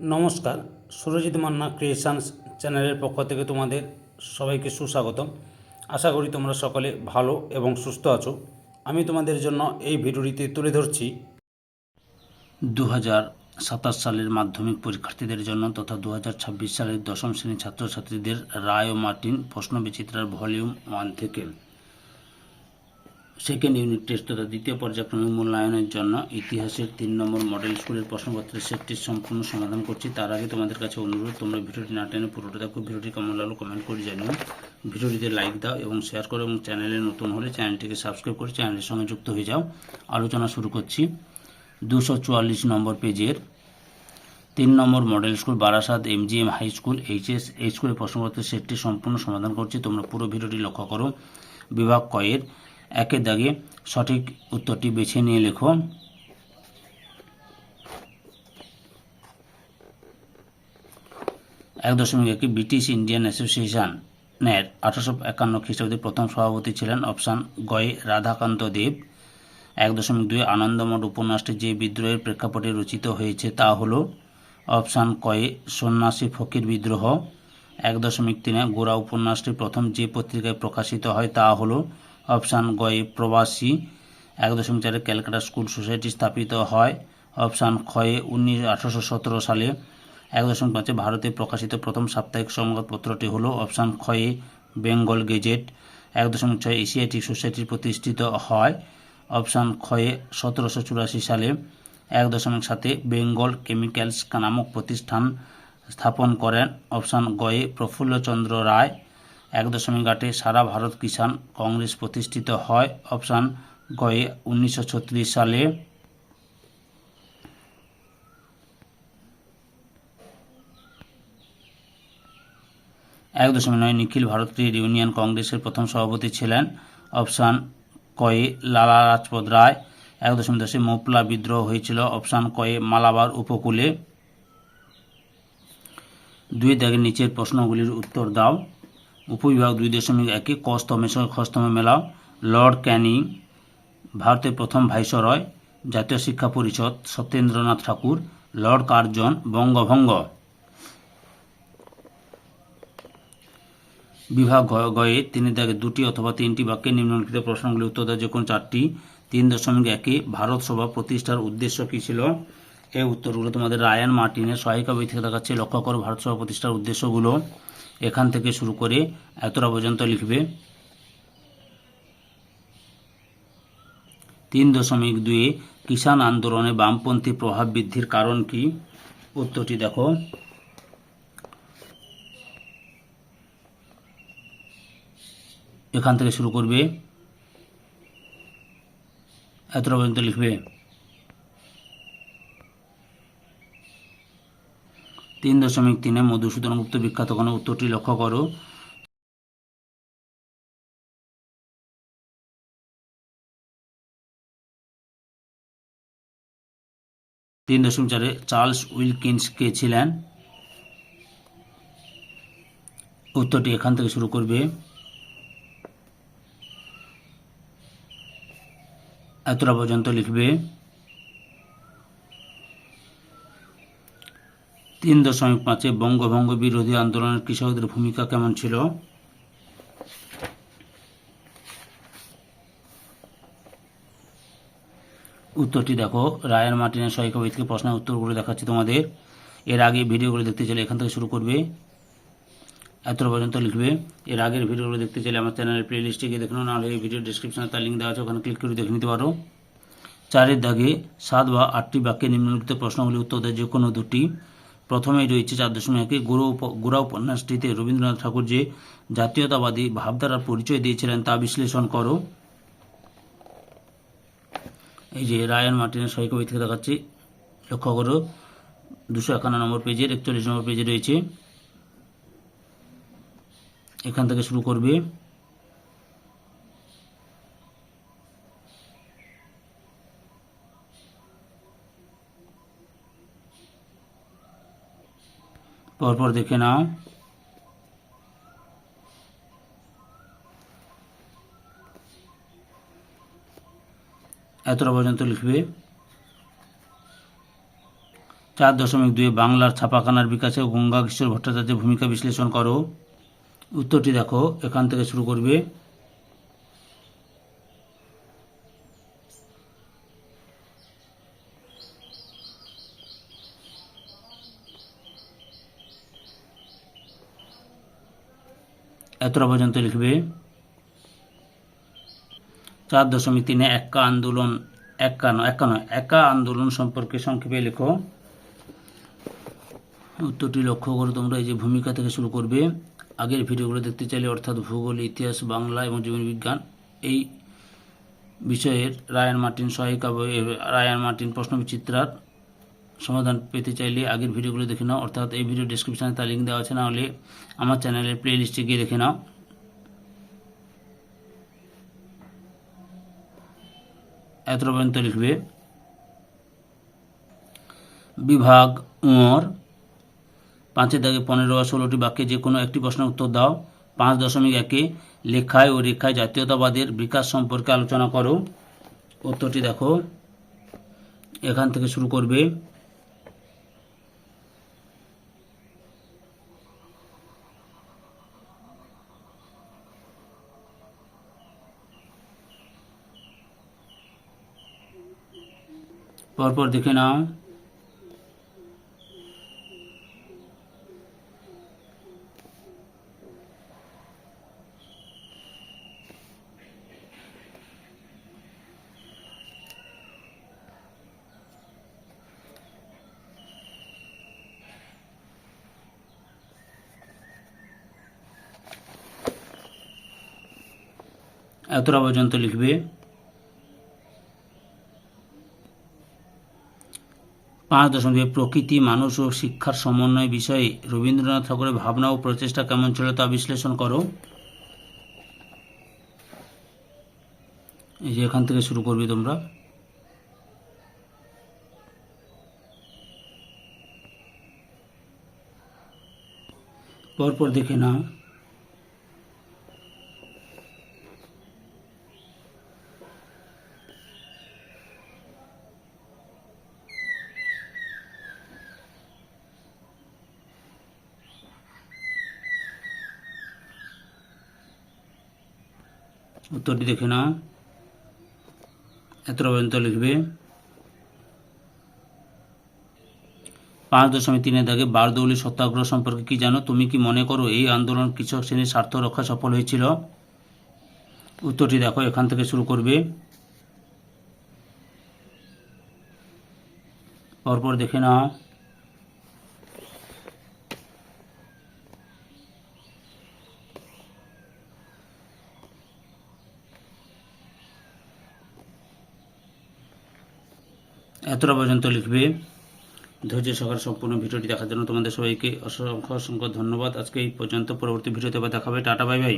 নমস্কার, সুরজিৎ মান্না ক্রিয়েশনস চ্যানেলের পক্ষ থেকে তোমাদের সবাইকে সুস্বাগতম। আশা করি তোমরা সকলে ভালো এবং সুস্থ আছো। আমি তোমাদের জন্য এই ভিডিওটিতে তুলে ধরছি 2027 সালের মাধ্যমিক পরীক্ষার্থীদের জন্য তথা 2026 সালের দশম শ্রেণীর ছাত্রছাত্রীদের রায় ও মার্টিন প্রশ্নবিচিত্রার ভলিউম 1 থেকে সেকেন্ড ইউনিট টেস্ট তথা দ্বিতীয় পর্যায়ক্রমিক মূল্যায়নের জন্য ইতিহাসের 3 নম্বর মডেল স্কুলের প্রশ্নপত্রের সেটটির সম্পূর্ণ সমাধান করছি। তার আগে তোমাদের কাছে অনুরোধ, তোমরা ভিডিওটি না টেনে পুরোটা দেখো। ভিডিওটি কেমন লাগলো কমেন্ট করে জানিও, ভিডিওটিতে লাইক দাও এবং শেয়ার করো, এবং চ্যানেলে নতুন হলে চ্যানেলটিকে সাবস্ক্রাইব করে চ্যানেলের সঙ্গে যুক্ত হয়ে যাও। আলোচনা শুরু করছি। 244 নম্বর পেজের 3 number model school Barasat MGM high school HS এই স্কুলের প্রশ্নপত্রের সেটটি সম্পূর্ণ সমাধান করছি। তোমরা পুরো ভিডিওটি লক্ষ্য করো। বিভাগ কয়ের একের দাগে সঠিক উত্তরটি বেছে নিয়ে লেখো। এক দশমিক একে ব্রিটিশ ইন্ডিয়ান অ্যাসোসিয়েশনের 1851 খ্রিস্টাব্দে প্রথম সভাপতি ছিলেন অপশান গয়ে রাধাকান্ত দেব। 1.2 আনন্দমঠ উপন্যাসটি যে বিদ্রোহের প্রেক্ষাপটে রচিত হয়েছে তা হল অপশান কয়ে সন্ন্যাসী ফকির বিদ্রোহ। 1.3 গোরা উপন্যাসটি প্রথম যে পত্রিকায় প্রকাশিত হয় তা হল অপশান গয়ে প্রবাসী। 1.4 ক্যালকাটা স্কুল সোসাইটি স্থাপিত হয় অপশান খয়ে 1817 সালে। 1.5 ভারতে প্রকাশিত প্রথম সাপ্তাহিক সংবাদপত্রটি হল অপশান খয়ে বেঙ্গল গেজেট। 1.6 এশিয়াটিক সোসাইটি প্রতিষ্ঠিত হয় অপশান খয়ে 1784 সালে। 1.7 বেঙ্গল কেমিক্যালস নামক প্রতিষ্ঠান স্থাপন করেন অপশান গয়ে প্রফুল্লচন্দ্র রায়। 1.8 সারা ভারত কিষাণ কংগ্রেস প্রতিষ্ঠিত হয় অপশান গয়ে 1936 সালে। 1.9 নিখিল ভারত ট্রেড ইউনিয়ন কংগ্রেসের প্রথম সভাপতি ছিলেন অপশান কয়ে লালা লাজপত রায়। 1.10 মোপলা বিদ্রোহ হয়েছিল অপশান কয়ে মালাবার উপকূলে। 2 দাগের নিচের প্রশ্নগুলির উত্তর দাও। উপবিভাগ 2.1 ক স্তম্ভের সঙ্গে খ স্তম্ভে মেলাও। লর্ড ক্যানিং ভারতের প্রথম ভাইসরয়। জাতীয় শিক্ষা পরিষদ সত্যেন্দ্রনাথ ঠাকুর। লর্ড কার্জন বঙ্গভঙ্গ। বিভাগ গয়ে 3 দাগে 2টি অথবা 3টি বাক্যে নিম্নলিখিত প্রশ্নগুলির উত্তর দাও যে কোনো 4টি। 3.1 ভারত সভা প্রতিষ্ঠার উদ্দেশ্য কী ছিল? এই উত্তরগুলো তোমাদের রায়ান মার্টিনের সহায়িকা বই থেকে দেখাচ্ছে। লক্ষ্য করো ভারত সভা প্রতিষ্ঠার উদ্দেশ্যগুলো। এখান থেকে শুরু করে এতটা পর্যন্ত লিখবে। 3.2 কিষাণ আন্দোলনে বামপন্থী প্রভাব বৃদ্ধির কারণ কি? উত্তরটি দেখো। এখান থেকে শুরু করবে, এতটা পর্যন্ত লিখবে। 3.3 মধুসূদন গুপ্ত বিখ্যাত কোন? উত্তরটি লক্ষ্য করো। 3.4 চার্লস উইলকিন্স কে ছিলেন? উত্তরটি এখান থেকে শুরু করবে, এতটা পর্যন্ত লিখবে। 3.5 বঙ্গভঙ্গ বিরোধী আন্দোলনের কৃষকদের ভূমিকা কেমন ছিল? উত্তরটি দেখো। রায়ান মার্টিনের সহায়িকা বই থেকে প্রশ্নের উত্তরগুলো দেখাচ্ছি তোমাদের। এর আগে ভিডিওগুলো দেখতে চাইলে এখান থেকে শুরু করবে, এতটা পর্যন্ত লিখবে। এর আগের ভিডিওগুলো দেখতে চাইলে আমার চ্যানেলের প্লে লিস্টে গিয়ে দেখো, নাহলে এই ভিডিও ডিসক্রিপশনে তার লিঙ্ক দেওয়া আছে, ওখানে ক্লিক করে দেখে নিতে পারো। 4 দাগে 7 বা 8টি বাক্যে নিম্নলিখিত প্রশ্নগুলি উত্তর দেয় যে কোনো 2টি। প্রথমেই রয়েছে 4.1 গোরা উপন্যাসটিতে রবীন্দ্রনাথ ঠাকুর যে জাতীয়তাবাদী ভাবধারার পরিচয় দিয়েছিলেন তা বিশ্লেষণ করো। এই যে রায়ান মার্টিনের সহায়িকা বই থেকে দেখাচ্ছি, লক্ষ্য করো। 251 নম্বর পেজের 41 নম্বর পেজে রয়েছে, এখান থেকে শুরু করবে। পরপর দেখে নাও। এতটা পর্যন্ত লিখবে। 4.2 বাংলার ছাপাখানার বিকাশে গঙ্গা কিশোর ভট্টাচার্যের ভূমিকা বিশ্লেষণ করো। উত্তরটি দেখো, এখান থেকে শুরু করবে। এতটা পর্যন্ত লিখবে। 4.3 একা আন্দোলন সম্পর্কে সংক্ষেপে লেখো। উত্তরটি লক্ষ্য করো তোমরা, এই যে ভূমিকা থেকে শুরু করবে। আগের ভিডিওগুলো দেখতে চাইলে, অর্থাৎ ভূগোল, ইতিহাস, বাংলা এবং জীবনবিজ্ঞান এই বিষয়ের রায়ান মার্টিন সহায়িকা বই, রায়ান মার্টিন প্রশ্নবিচিত্রার সমাধান পেতে চাইলে আগের ভিডিওগুলো দেখে নাও, অর্থাৎ এই ভিডিও ডেসক্রিপশনে তার লিঙ্ক দেওয়া আছে, না হলে আমার চ্যানেলের প্লে লিস্টে গিয়ে দেখে নাও। এতটা পর্যন্ত লিখবে। বিভাগ উমর 5-15 বা 16টি বাক্যে যে কোনো একটি প্রশ্নের উত্তর দাও। 5.1 লেখায় ও রেখায় জাতীয়তাবাদের বিকাশ সম্পর্কে আলোচনা করো। উত্তরটি দেখো, এখান থেকে শুরু করবে। পরপর দেখে নাও। এতটা পর্যন্ত লিখবে। 5.2 প্রকৃতি, মানুষ ও শিক্ষার সমন্বয় বিষয়ে রবীন্দ্রনাথ ঠাকুরের ভাবনা ও প্রচেষ্টা কেমন ছিল তা বিশ্লেষণ করো। এই যে এখান থেকে শুরু করবে তোমরা। পরপর দেখে নাও। উত্তরটি দেখে নাও। এতটা পর্যন্ত লিখবে। 5.3 দাগে বারদৌলি সত্যাগ্রহ সম্পর্কে কি জানো? তুমি কি মনে করো এই আন্দোলন কৃষক শ্রেণীর স্বার্থ রক্ষা সফল হয়েছিল? উত্তরটি দেখো, এখান থেকে শুরু করবে। পরপর দেখে নাও। এতটা পর্যন্ত লিখবে। ধৈর্য সহকারে সম্পূর্ণ ভিডিওটি দেখার জন্য তোমাদের সবাইকে অসংখ্য ধন্যবাদ। আজকে এই পর্যন্ত, পরবর্তী ভিডিওতে আবার দেখাবে। Tata, bye bye.